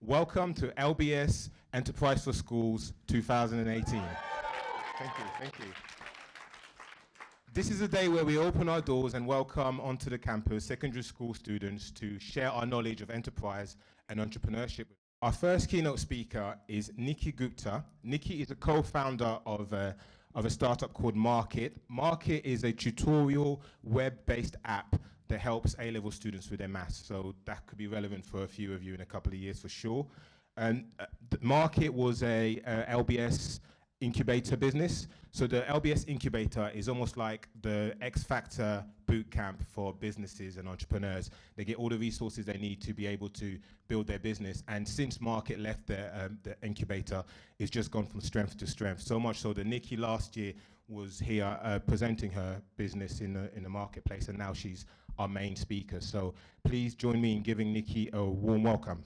Welcome to LBS Enterprise for Schools 2018. Thank you. This is a day where we open our doors and welcome onto the campus secondary school students to share our knowledge of enterprise and entrepreneurship. Our first keynote speaker is Nikki Gupta. Nikki is a co-founder of a startup called MarkIt. MarkIt is a tutorial web-based app that helps A-level students with their maths. So that could be relevant for a few of you in a couple of years for sure. And MarkIt was a LBS incubator business. So the LBS incubator is almost like the X Factor boot camp for businesses and entrepreneurs. They get all the resources they need to be able to build their business. And since MarkIt left the incubator, it's just gone from strength to strength. So much so that Nikki last year was here presenting her business in the marketplace, and now she's our main speaker. So please join me in giving Nikki a warm welcome.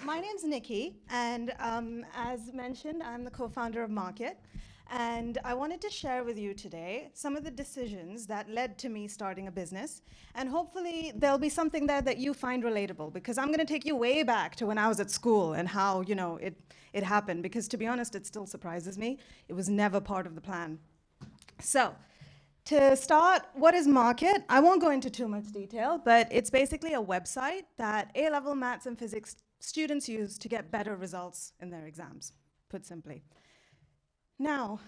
My name's Nikki, and as mentioned, I'm the co-founder of MarkIt, and I wanted to share with you today some of the decisions that led to me starting a business, and hopefully there'll be something there that you find relatable, because I'm going to take you way back to when I was at school and how, you know, it happened, because to be honest, it still surprises me. It was never part of the plan. So, to start, what is MarkIt? I won't go into too much detail, but it's basically a website that A-level maths and physics students use to get better results in their exams, put simply. Now,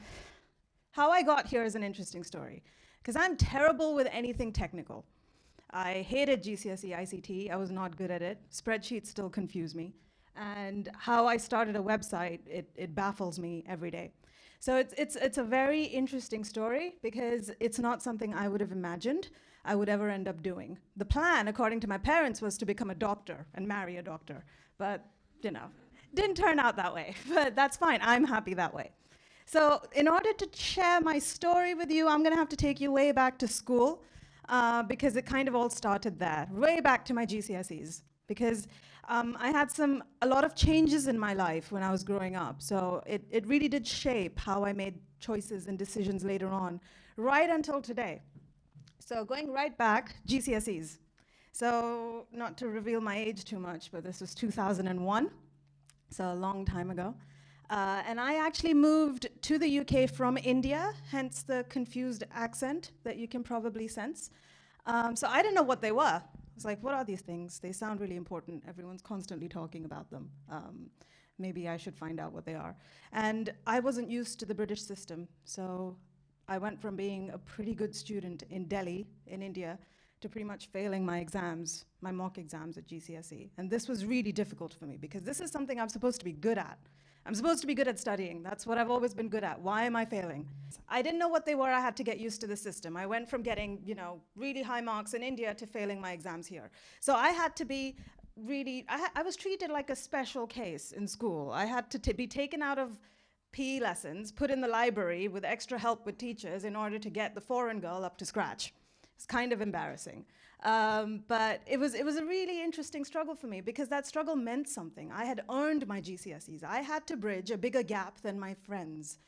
how I got here is an interesting story, because I'm terrible with anything technical. I hated GCSE ICT, I was not good at it. Spreadsheets still confuse me. And how I started a website, it baffles me every day. So it's a very interesting story, because it's not something I would have imagined I would ever end up doing. The plan, according to my parents, was to become a doctor and marry a doctor. But, you know, didn't turn out that way. But that's fine, I'm happy that way. So in order to share my story with you, I'm gonna have to take you way back to school, because it kind of all started there, way back to my GCSEs. Because I had a lot of changes in my life when I was growing up. So it really did shape how I made choices and decisions later on, right until today. So going right back, GCSEs. So not to reveal my age too much, but this was 2001, so a long time ago. And I actually moved to the UK from India, hence the confused accent that you can probably sense. So I didn't know what they were. I was like, what are these things? They sound really important. Everyone's constantly talking about them. Maybe I should find out what they are. And I wasn't used to the British system. So I went from being a pretty good student in Delhi, in India, to pretty much failing my exams, my mock exams at GCSE. And this was really difficult for me, because this is something I'm supposed to be good at. I'm supposed to be good at studying. That's what I've always been good at. Why am I failing? I didn't know what they were. I had to get used to the system. I went from getting, you know, really high marks in India to failing my exams here. So I had to be really, I was treated like a special case in school. I had to be taken out of PE lessons, put in the library with extra help with teachers in order to get the foreign girl up to scratch. It's kind of embarrassing. But it was a really interesting struggle for me, because that struggle meant something. I had earned my GCSEs. I had to bridge a bigger gap than my friends.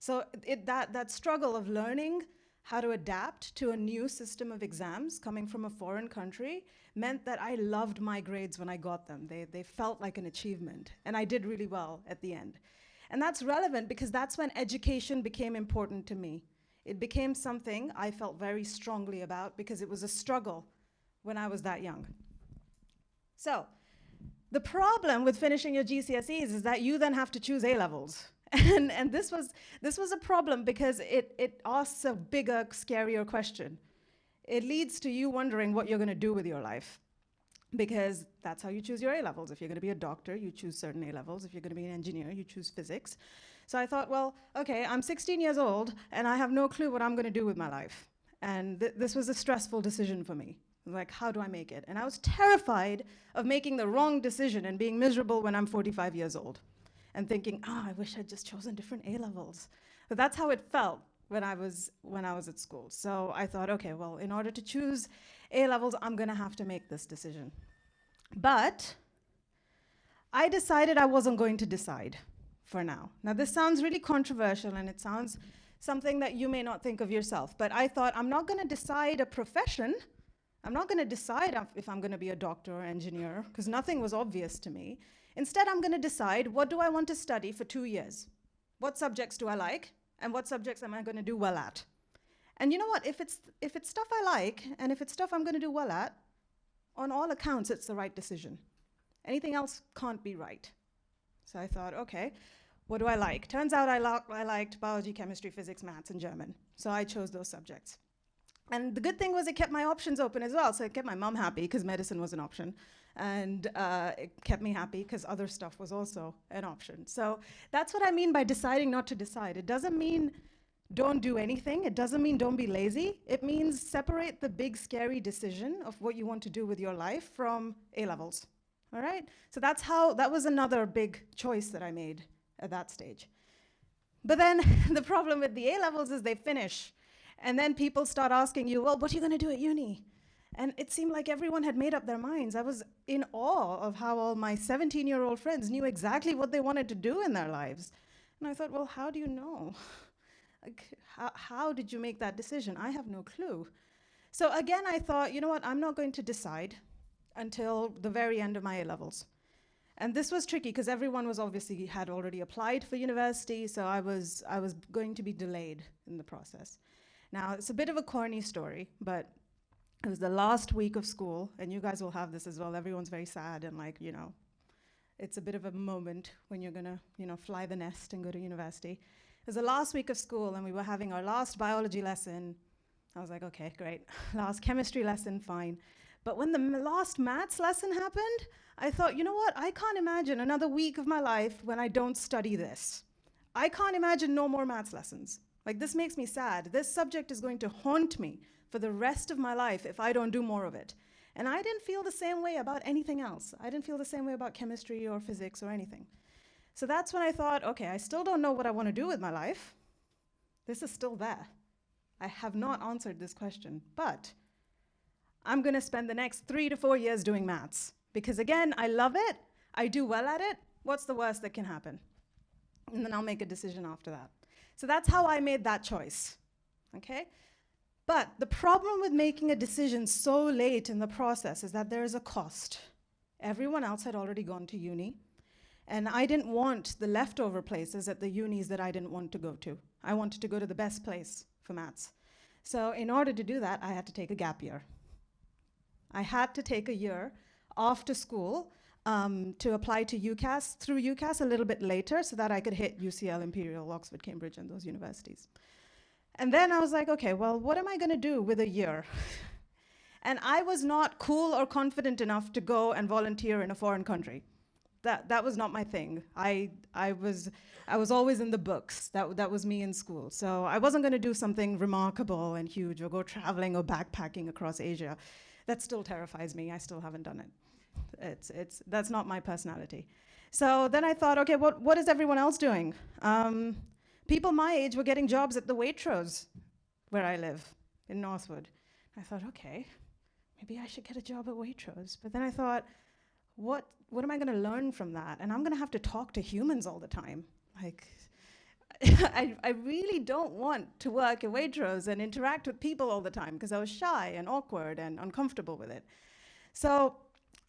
So that struggle of learning how to adapt to a new system of exams coming from a foreign country meant that I loved my grades when I got them. They felt like an achievement, and I did really well at the end. And that's relevant because that's when education became important to me. It became something I felt very strongly about, because it was a struggle when I was that young. So, the problem with finishing your GCSEs is that you then have to choose A-levels. And this was a problem, because it asks a bigger, scarier question. It leads to you wondering what you're gonna do with your life, because that's how you choose your A-levels. If you're gonna be a doctor, you choose certain A-levels. If you're gonna be an engineer, you choose physics. So I thought, well, okay, I'm 16 years old, and I have no clue what I'm gonna do with my life. And this was a stressful decision for me. Like, how do I make it? And I was terrified of making the wrong decision and being miserable when I'm 45 years old, and thinking, I wish I'd just chosen different A-levels. But that's how it felt when I was at school. So I thought, okay, well, in order to choose A-levels, I'm gonna have to make this decision. But I decided I wasn't going to decide for now. Now, this sounds really controversial, and it sounds something that you may not think of yourself, but I thought, I'm not gonna decide a profession, I'm not going to decide if I'm going to be a doctor or engineer, because nothing was obvious to me. Instead, I'm going to decide, what do I want to study for 2 years? What subjects do I like? And what subjects am I going to do well at? And you know what? If it's stuff I like, and if it's stuff I'm going to do well at, on all accounts, it's the right decision. Anything else can't be right. So I thought, okay, what do I like? Turns out I liked biology, chemistry, physics, maths, and German. So I chose those subjects. And the good thing was it kept my options open as well. So it kept my mom happy because medicine was an option. And it kept me happy because other stuff was also an option. So that's what I mean by deciding not to decide. It doesn't mean don't do anything. It doesn't mean don't be lazy. It means separate the big, scary decision of what you want to do with your life from A-levels. All right? So that was another big choice that I made at that stage. But then the problem with the A-levels is they finish. And then people start asking you, well, what are you going to do at uni? And it seemed like everyone had made up their minds. I was in awe of how all my 17-year-old friends knew exactly what they wanted to do in their lives. And I thought, well, how do you know? Like, how did you make that decision? I have no clue. So again, I thought, you know what, I'm not going to decide until the very end of my A-levels. And this was tricky because everyone was obviously had already applied for university, so I was going to be delayed in the process. Now, it's a bit of a corny story, but it was the last week of school, and you guys will have this as well. Everyone's very sad, and like, you know, it's a bit of a moment when you're gonna, you know, fly the nest and go to university. It was the last week of school, and we were having our last biology lesson. I was like, okay, great. Last chemistry lesson, fine. But when the last maths lesson happened, I thought, you know what? I can't imagine another week of my life when I don't study this. I can't imagine no more maths lessons. Like, this makes me sad. This subject is going to haunt me for the rest of my life if I don't do more of it. And I didn't feel the same way about anything else. I didn't feel the same way about chemistry or physics or anything. So that's when I thought, okay, I still don't know what I want to do with my life. This is still there. I have not answered this question, but I'm going to spend the next 3 to 4 years doing maths. Because again, I love it. I do well at it. What's the worst that can happen? And then I'll make a decision after that. So that's how I made that choice, okay? But the problem with making a decision so late in the process is that there is a cost. Everyone else had already gone to uni, and I didn't want the leftover places at the unis that I didn't want to go to. I wanted to go to the best place for maths. So in order to do that, I had to take a gap year. I had to take a year after school to apply to UCAS, through UCAS a little bit later so that I could hit UCL, Imperial, Oxford, Cambridge, and those universities. And then I was like, okay, well, what am I going to do with a year? And I was not cool or confident enough to go and volunteer in a foreign country. That was not my thing. I was always in the books. That was me in school. So I wasn't going to do something remarkable and huge or go traveling or backpacking across Asia. That still terrifies me. I still haven't done it. That's not my personality. So then I thought, okay, what is everyone else doing? People my age were getting jobs at the Waitrose, where I live, in Northwood. I thought, okay, maybe I should get a job at Waitrose. But then I thought, what am I going to learn from that? And I'm going to have to talk to humans all the time. Like, I really don't want to work at Waitrose and interact with people all the time because I was shy and awkward and uncomfortable with it. So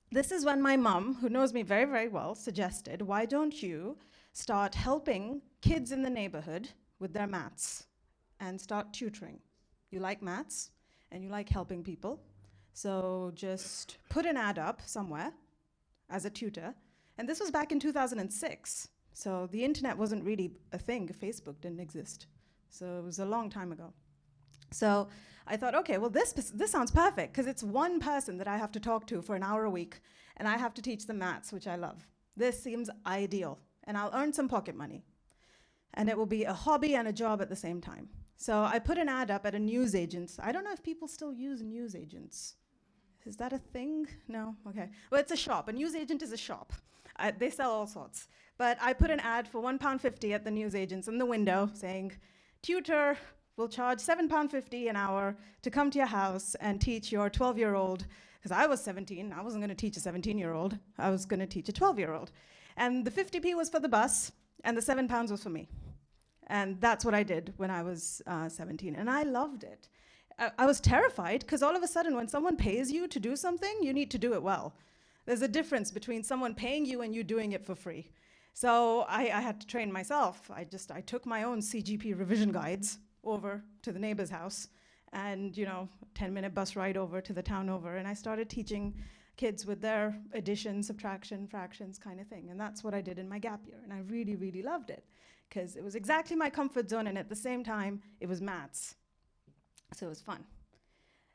this is when my mom, who knows me very, very well, suggested, why don't you start helping kids in the neighborhood with their maths and start tutoring. You like maths and you like helping people, so just put an ad up somewhere as a tutor. And this was back in 2006, so the internet wasn't really a thing. Facebook didn't exist, so it was a long time ago. So I thought, okay, well, this sounds perfect, because it's one person that I have to talk to for an hour a week, and I have to teach them maths, which I love. This seems ideal, and I'll earn some pocket money. And it will be a hobby and a job at the same time. So I put an ad up at a newsagent's. I don't know if people still use newsagents. Is that a thing? No? Okay. Well, it's a shop. A newsagent is a shop. They sell all sorts. But I put an ad for £1.50 at the newsagent's in the window saying, tutor will charge £7.50 an hour to come to your house and teach your 12-year-old, because I was 17, I wasn't going to teach a 17-year-old, I was going to teach a 12-year-old. And the 50p was for the bus, and the £7 was for me. And that's what I did when I was 17, and I loved it. I was terrified because all of a sudden when someone pays you to do something, you need to do it well. There's a difference between someone paying you and you doing it for free. So I had to train myself. I took my own CGP revision guides over to the neighbor's house and, 10-minute bus ride over to the town over, and I started teaching kids with their addition, subtraction, fractions kind of thing. And that's what I did in my gap year. And I really, really loved it because it was exactly my comfort zone, and at the same time, it was maths. So it was fun.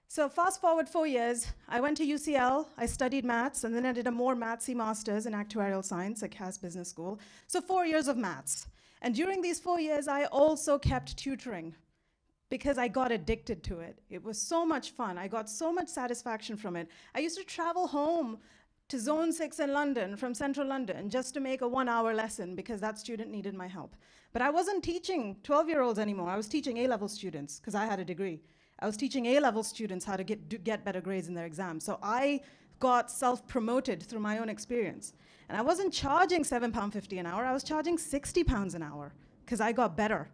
So fast forward 4 years, I went to UCL, I studied maths, and then I did a more mathsy master's in actuarial science at Cass Business School. So 4 years of maths. And during these 4 years, I also kept tutoring because I got addicted to it. It was so much fun. I got so much satisfaction from it. I used to travel home to Zone 6 in London, from central London, just to make a 1-hour lesson because that student needed my help. But I wasn't teaching 12-year-olds anymore. I was teaching A-level students because I had a degree. I was teaching A-level students how to get better grades in their exams. So I got self-promoted through my own experience. And I wasn't charging £7.50 an hour. I was charging £60 an hour because I got better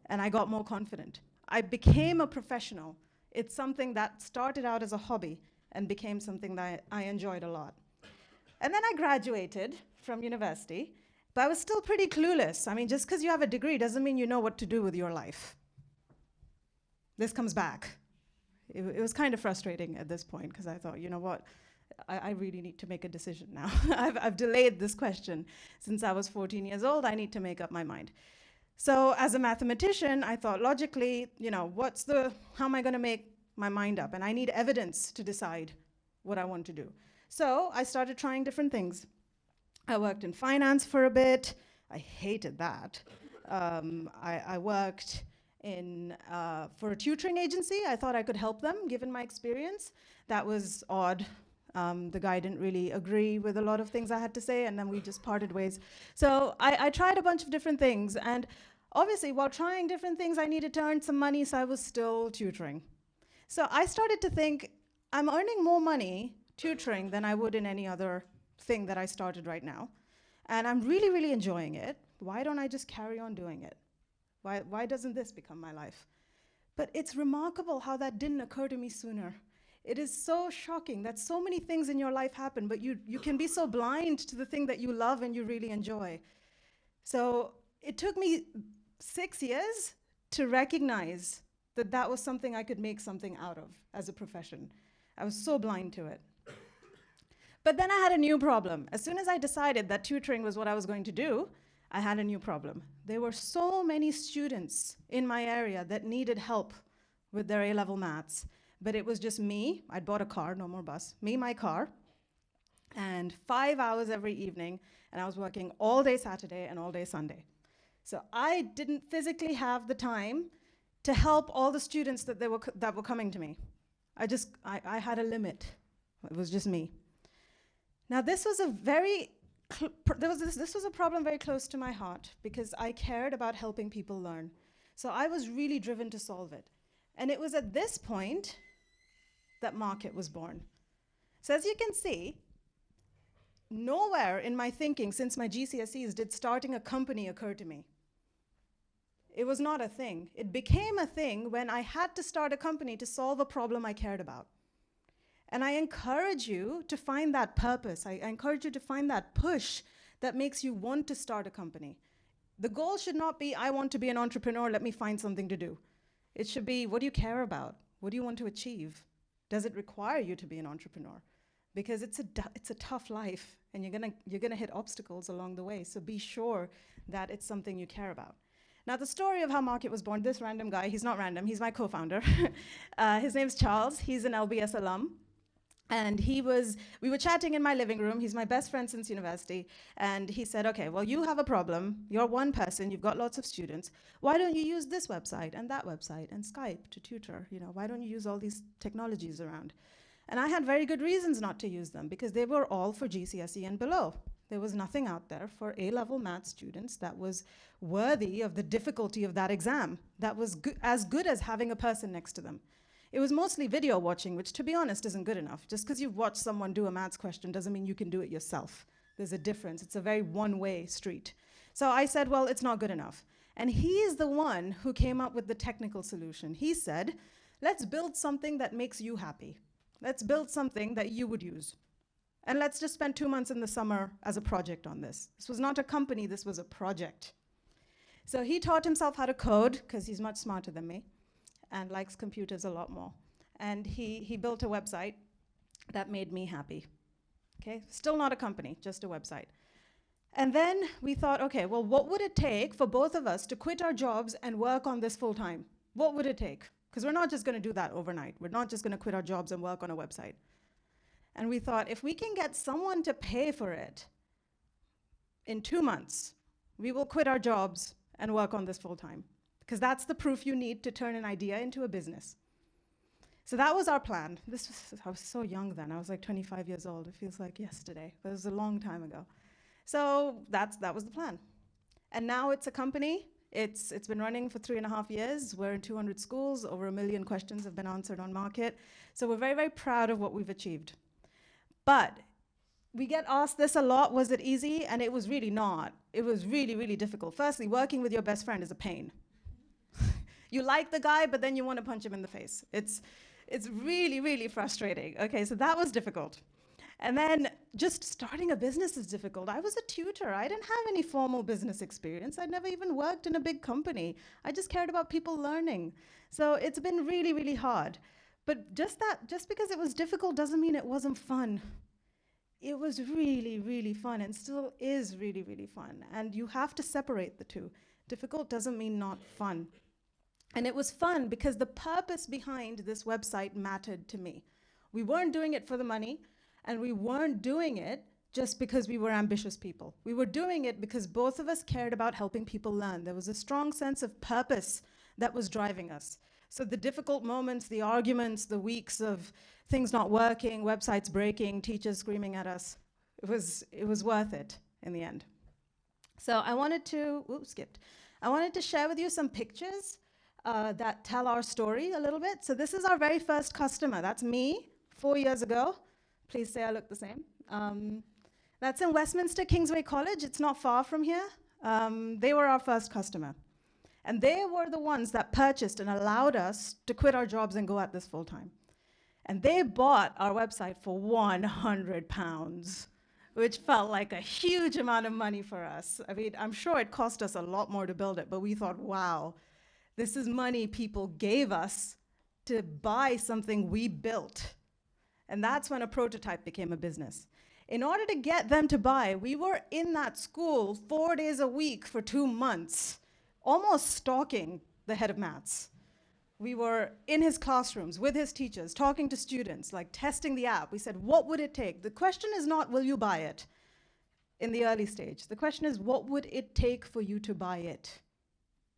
and I got more confident. I became a professional. It's something that started out as a hobby and became something that I enjoyed a lot. And then I graduated from university, but I was still pretty clueless. I mean, just because you have a degree doesn't mean you know what to do with your life. This comes back. It was kind of frustrating at this point because I thought, you know what, I really need to make a decision now. I've delayed this question since I was 14 years old. I need to make up my mind. So as a mathematician, I thought logically, how am I going to make my mind up? And I need evidence to decide what I want to do. So I started trying different things. I worked in finance for a bit. I hated that. I worked for a tutoring agency. I thought I could help them, given my experience. That was odd. The guy didn't really agree with a lot of things I had to say, and then we just parted ways. So I tried a bunch of different things, and obviously, while trying different things, I needed to earn some money, so I was still tutoring. So I started to think, I'm earning more money tutoring than I would in any other thing that I started right now. And I'm really, really enjoying it. Why don't I just carry on doing it? Why doesn't this become my life? But it's remarkable how that didn't occur to me sooner. It is so shocking that so many things in your life happen, but you can be so blind to the thing that you love and you really enjoy. So it took me 6 years to recognize that that was something I could make something out of as a profession. I was so blind to it. But then I had a new problem. As soon as I decided that tutoring was what I was going to do, I had a new problem. There were so many students in my area that needed help with their A-level maths, but it was just me. I'd bought a car, no more bus, me, my car, and 5 hours every evening, and I was working all day Saturday and all day Sunday. So I didn't physically have the time to help all the students that were coming to me. I had a limit. It was just me. Now this was this was a problem very close to my heart because I cared about helping people learn. So I was really driven to solve it. And it was at this point that MarkIt was born. So as you can see, nowhere in my thinking since my GCSEs did starting a company occur to me. It was not a thing. It became a thing when I had to start a company to solve a problem I cared about. And I encourage you to find that purpose. I encourage you to find that push that makes you want to start a company. The goal should not be, I want to be an entrepreneur, let me find something to do. It should be, what do you care about? What do you want to achieve? Does it require you to be an entrepreneur? Because it's a tough life, and you're gonna hit obstacles along the way, so be sure that it's something you care about. Now, the story of how MarkIt was born, this random guy, he's not random, he's my co-founder. His name's Charles, he's an LBS alum. And we were chatting in my living room, he's my best friend since university, and he said, okay, well, you have a problem, you're one person, you've got lots of students, why don't you use this website and that website and Skype to tutor, why don't you use all these technologies around? And I had very good reasons not to use them because they were all for GCSE and below. There was nothing out there for A-level math students that was worthy of the difficulty of that exam, that was as good as having a person next to them. It was mostly video watching, which to be honest isn't good enough. Just because you've watched someone do a maths question doesn't mean you can do it yourself. There's a difference. It's a very one-way street. So I said, well, it's not good enough. And he is the one who came up with the technical solution. He said, let's build something that makes you happy. Let's build something that you would use. And let's just spend 2 months in the summer as a project on this. This was not a company, this was a project. So he taught himself how to code, because he's much smarter than me and likes computers a lot more. And he built a website that made me happy. Okay, still not a company, just a website. And then we thought, okay, well, what would it take for both of us to quit our jobs and work on this full time? What would it take? Because we're not just going to do that overnight. We're not just going to quit our jobs and work on a website. And we thought, if we can get someone to pay for it in 2 months, we will quit our jobs and work on this full time. Because that's the proof you need to turn an idea into a business. So that was our plan. I was so young then. I was like 25 years old. It feels like yesterday, but it was a long time ago. So that was the plan. And now it's a company. It's been running for 3.5 years. We're in 200 schools. Over 1 million questions have been answered on MarkIt. So we're very, very proud of what we've achieved. But we get asked this a lot, was it easy? And it was really not. It was really, really difficult. Firstly, working with your best friend is a pain. You like the guy, but then you want to punch him in the face. It's really, really frustrating. Okay, so that was difficult. And then just starting a business is difficult. I was a tutor. I didn't have any formal business experience. I'd never even worked in a big company. I just cared about people learning. So it's been really, really hard. But just because it was difficult doesn't mean it wasn't fun. It was really, really fun and still is really, really fun. And you have to separate the two. Difficult doesn't mean not fun. And it was fun because the purpose behind this website mattered to me. We weren't doing it for the money, and we weren't doing it just because we were ambitious people. We were doing it because both of us cared about helping people learn. There was a strong sense of purpose that was driving us. So the difficult moments, the arguments, the weeks of things not working, websites breaking, teachers screaming at us, it was worth it in the end. So I wanted to share with you some pictures that tell our story a little bit. So this is our very first customer. That's me, 4 years ago. Please say I look the same. That's in Westminster Kingsway College. It's not far from here. They were our first customer. And they were the ones that purchased and allowed us to quit our jobs and go at this full time. And they bought our website for £100, which felt like a huge amount of money for us. I mean, I'm sure it cost us a lot more to build it, but we thought, wow, this is money people gave us to buy something we built. And that's when a prototype became a business. In order to get them to buy, we were in that school 4 days a week for 2 months, almost stalking the head of maths. We were in his classrooms with his teachers, talking to students, like testing the app. We said, what would it take? The question is not, will you buy it in the early stage? The question is, what would it take for you to buy it?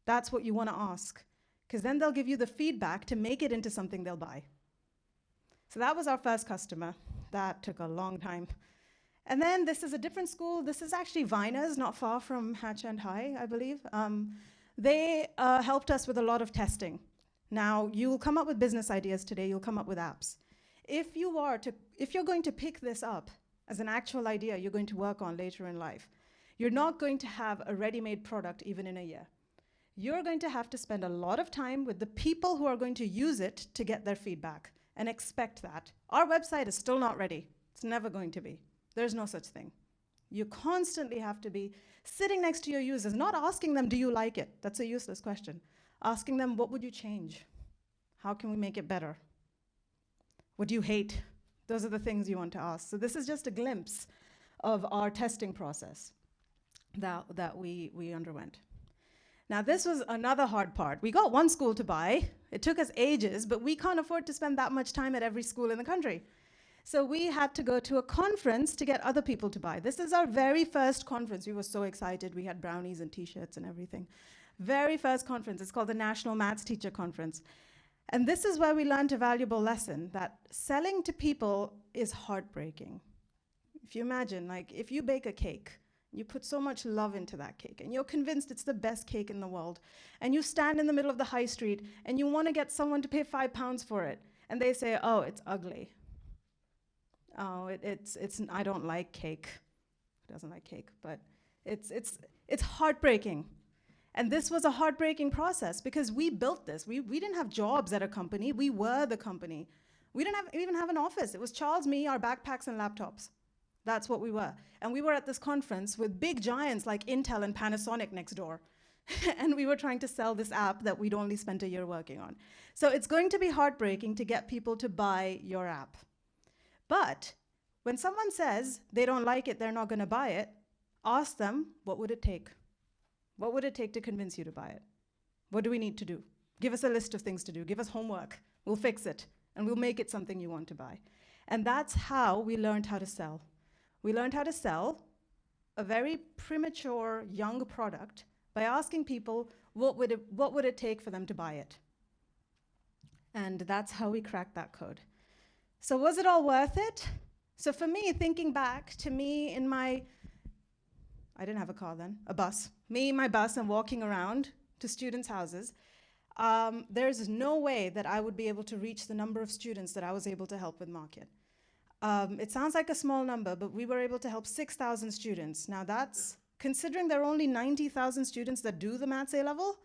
That's what you want to ask, because then they'll give you the feedback to make it into something they'll buy. So that was our first customer. That took a long time. And then this is a different school. This is actually Viners, not far from Hatch End High, I believe. They helped us with a lot of testing. Now, you'll come up with business ideas today. You'll come up with apps. If you're going to pick this up as an actual idea you're going to work on later in life, you're not going to have a ready-made product even in a year. You're going to have to spend a lot of time with the people who are going to use it to get their feedback, and expect that. Our website is still not ready. It's never going to be. There's no such thing. You constantly have to be sitting next to your users, not asking them, do you like it? That's a useless question. Asking them, what would you change? How can we make it better? What do you hate? Those are the things you want to ask. So this is just a glimpse of our testing process that we underwent. Now, this was another hard part. We got one school to buy. It took us ages, but we can't afford to spend that much time at every school in the country. So we had to go to a conference to get other people to buy. This is our very first conference. We were so excited. We had brownies and T-shirts and everything. Very first conference. It's called the National Maths Teacher Conference. And this is where we learned a valuable lesson, that selling to people is heartbreaking. If you imagine, like, if you bake a cake, you put so much love into that cake, and you're convinced it's the best cake in the world, and you stand in the middle of the high street, and you want to get someone to pay £5 for it, and they say, oh, it's ugly. Oh, I don't like cake. He doesn't like cake, but it's heartbreaking. And this was a heartbreaking process because we built this. We didn't have jobs at a company. We were the company. We didn't even have an office. It was Charles, me, our backpacks and laptops. That's what we were. And we were at this conference with big giants like Intel and Panasonic next door. And we were trying to sell this app that we'd only spent a year working on. So it's going to be heartbreaking to get people to buy your app. But when someone says they don't like it, they're not going to buy it, ask them, what would it take? What would it take to convince you to buy it? What do we need to do? Give us a list of things to do. Give us homework. We'll fix it. And we'll make it something you want to buy. And that's how we learned how to sell. We learned how to sell a very premature, young product by asking people, what would it take for them to buy it? And that's how we cracked that code. So was it all worth it? So for me, thinking back to me in my, I didn't have a car then, a bus. Me, my bus, and walking around to students' houses, there's no way that I would be able to reach the number of students that I was able to help with MarkIt. It sounds like a small number, but we were able to help 6,000 students. Now that's, considering there are only 90,000 students that do the Maths A-level,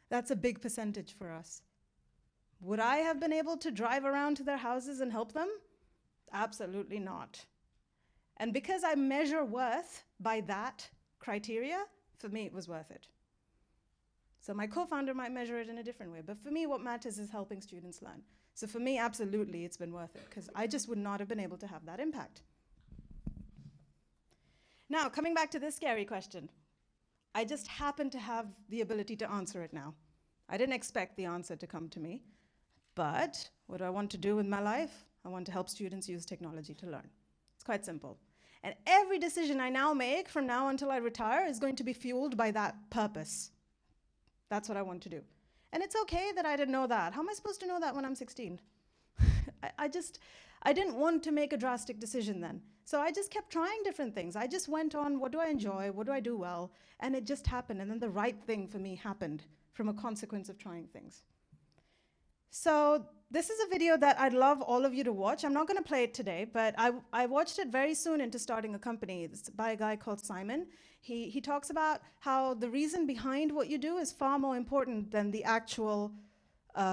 that's a big percentage for us. Would I have been able to drive around to their houses and help them? Absolutely not. And because I measure worth by that criteria, for me it was worth it. So my co-founder might measure it in a different way, but for me what matters is helping students learn. So for me, absolutely, it's been worth it, because I just would not have been able to have that impact. Now, coming back to this scary question, I just happen to have the ability to answer it now. I didn't expect the answer to come to me, but what do I want to do with my life? I want to help students use technology to learn. It's quite simple. And every decision I now make from now until I retire is going to be fueled by that purpose. That's what I want to do. And it's okay that I didn't know that. How am I supposed to know that when I'm 16? I didn't want to make a drastic decision then. So I just kept trying different things. I just went on, what do I enjoy? What do I do well? And it just happened. And then the right thing for me happened from a consequence of trying things. So this is a video that I'd love all of you to watch. I'm not going to play it today, but I watched it very soon into starting a company. It's by a guy called Simon. He talks about how the reason behind what you do is far more important than the actual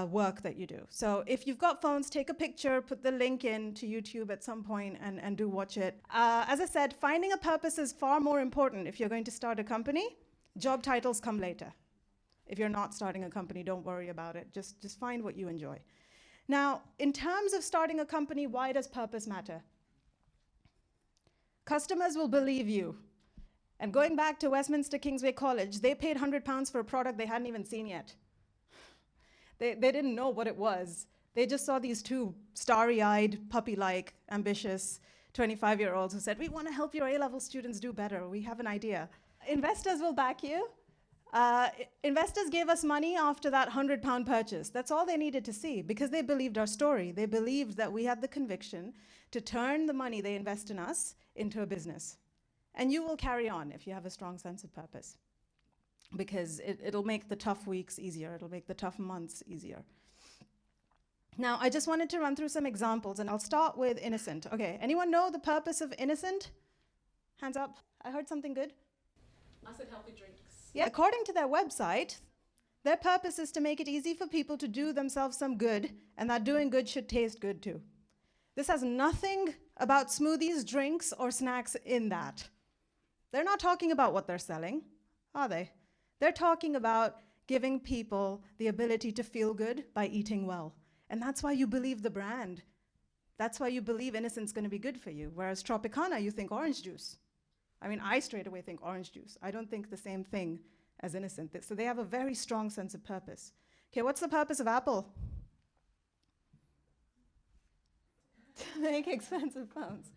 work that you do. So if you've got phones, take a picture, put the link in to YouTube at some point and do watch it. As I said, finding a purpose is far more important if you're going to start a company. Job titles come later. If you're not starting a company, don't worry about it. Just find what you enjoy. Now, in terms of starting a company, why does purpose matter? Customers will believe you. And going back to Westminster Kingsway College, they paid £100 for a product they hadn't even seen yet. They didn't know what it was. They just saw these two starry-eyed, puppy-like, ambitious 25-year-olds who said, we want to help your A-level students do better. We have an idea. Investors will back you. Investors gave us money after that £100 purchase. That's all they needed to see, because they believed our story. They believed that we had the conviction to turn the money they invest in us into a business. And you will carry on if you have a strong sense of purpose, because it'll make the tough weeks easier. It'll make the tough months easier. Now, I just wanted to run through some examples, and I'll start with Innocent. Okay, anyone know the purpose of Innocent? Hands up. I heard something good. I said healthy drinks. Yeah. According to their website, their purpose is to make it easy for people to do themselves some good, and that doing good should taste good too. This has nothing about smoothies, drinks, or snacks in that. They're not talking about what they're selling, are they? They're talking about giving people the ability to feel good by eating well. And that's why you believe the brand. That's why you believe Innocent's going to be good for you, whereas Tropicana, you think orange juice. I mean, I straight away think orange juice. I don't think the same thing as Innocent. So they have a very strong sense of purpose. Okay, what's the purpose of Apple? To make expensive phones.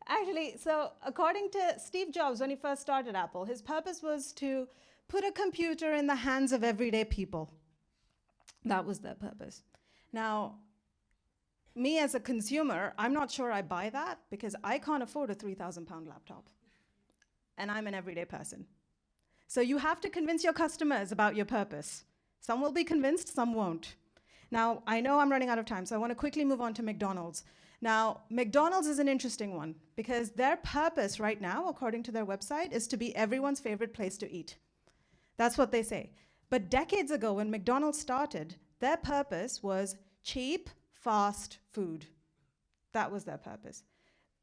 Actually, so according to Steve Jobs, when he first started Apple, his purpose was to put a computer in the hands of everyday people. That was their purpose. Now, me as a consumer, I'm not sure I buy that, because I can't afford a £3,000 laptop. And I'm an everyday person. So you have to convince your customers about your purpose. Some will be convinced, some won't. Now, I know I'm running out of time, so I want to quickly move on to McDonald's. Now, McDonald's is an interesting one, because their purpose right now, according to their website, is to be everyone's favorite place to eat. That's what they say. But decades ago, when McDonald's started, their purpose was cheap, fast food. That was their purpose.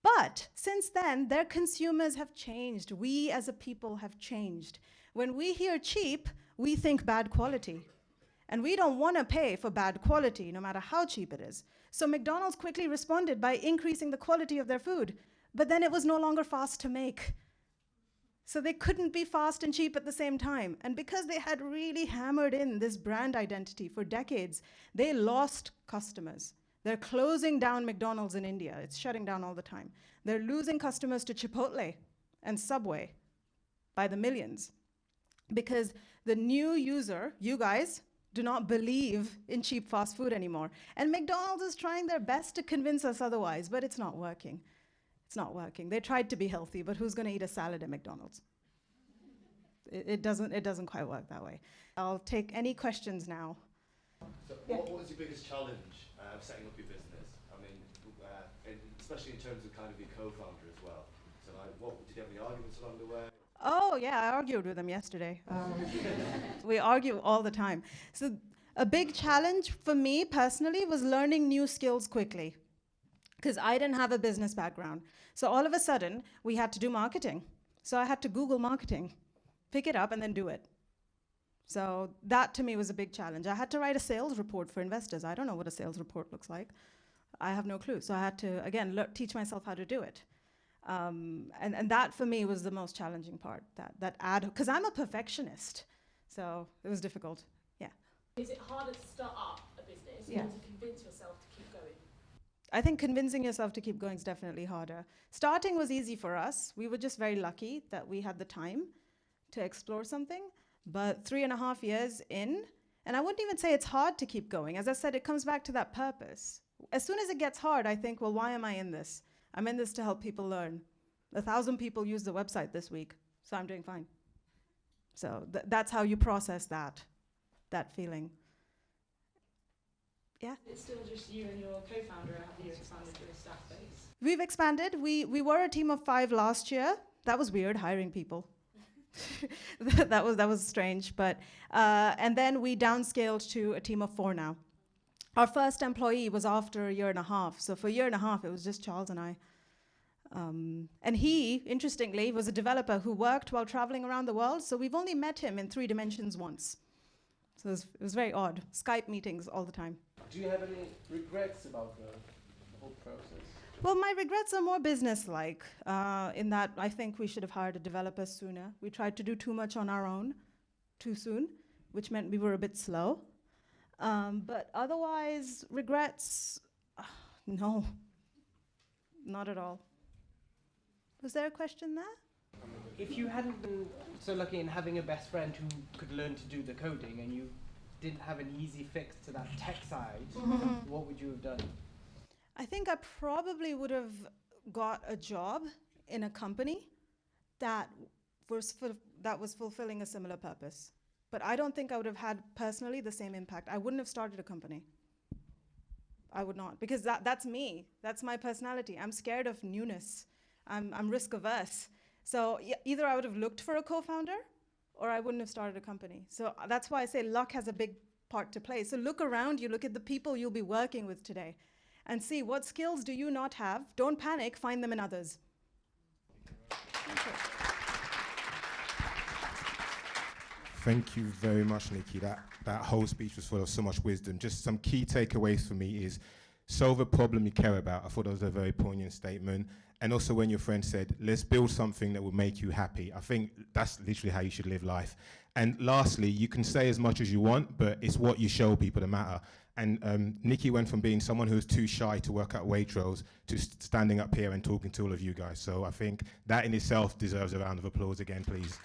But since then, their consumers have changed. We as a people have changed. When we hear cheap, we think bad quality. And we don't want to pay for bad quality, no matter how cheap it is. So McDonald's quickly responded by increasing the quality of their food. But then it was no longer fast to make. So they couldn't be fast and cheap at the same time. And because they had really hammered in this brand identity for decades, they lost customers. They're closing down McDonald's in India. It's shutting down all the time. They're losing customers to Chipotle and Subway by the millions. Because the new user, you guys, do not believe in cheap fast food anymore. And McDonald's is trying their best to convince us otherwise, but it's not working. It's not working. They tried to be healthy, but who's going to eat a salad at McDonald's? It doesn't quite work that way. I'll take any questions now. So what was your biggest challenge setting up your business? I mean, especially in terms of kind of your co-founder as well. So like, did you have any arguments along the way? Oh, yeah, I argued with him yesterday. We argue all the time. So a big challenge for me personally was learning new skills quickly, because I didn't have a business background. So all of a sudden, we had to do marketing. So I had to Google marketing, pick it up, and then do it. So that to me was a big challenge. I had to write a sales report for investors. I don't know what a sales report looks like. I have no clue. So I had to, again, teach myself how to do it. And that for me was the most challenging part, because I'm a perfectionist. So it was difficult, yeah. Is it harder to start up a business or to convince yourself to keep going? I think convincing yourself to keep going is definitely harder. Starting was easy for us. We were just very lucky that we had the time to explore something. But 3.5 years in, and I wouldn't even say it's hard to keep going. As I said, it comes back to that purpose. As soon as it gets hard, I think, well, why am I in this? I'm in this to help people learn. 1,000 people used the website this week, so I'm doing fine. So that's how you process that feeling. Yeah? It's still just you and your co-founder, or have you expanded your staff base? We've expanded. We were a team of 5 last year. That was weird, hiring people. that was strange, but and then we downscaled to a team of 4 now. Our first employee was after 1.5 years, so for 1.5 years it was just Charles and I. And he, interestingly, was a developer who worked while traveling around the world, so we've only met him in 3 dimensions once. So it was very odd. Skype meetings all the time. Do you have any regrets about the whole process? Well, my regrets are more business-like, in that I think we should have hired a developer sooner. We tried to do too much on our own, too soon, which meant we were a bit slow. But otherwise, regrets, no, not at all. Was there a question there? If you hadn't been so lucky in having a best friend who could learn to do the coding and you didn't have an easy fix to that tech side, what would you have done? I think I probably would have got a job in a company that was fulfilling a similar purpose. But I don't think I would have had personally the same impact. I wouldn't have started a company. I would not, because that's me. That's my personality. I'm scared of newness. I'm risk averse. So either I would have looked for a co-founder or I wouldn't have started a company. So that's why I say luck has a big part to play. So look around you, look at the people you'll be working with today and see what skills do you not have. Don't panic, find them in others. Thank you. Thank you very much, Nikki. That whole speech was full of so much wisdom. Just some key takeaways for me is solve a problem you care about. I thought that was a very poignant statement. And also when your friend said, let's build something that will make you happy. I think that's literally how you should live life. And lastly, you can say as much as you want, but it's what you show people that matter. And Nikki went from being someone who was too shy to work at Waitrose to standing up here and talking to all of you guys. So I think that in itself deserves a round of applause again, please.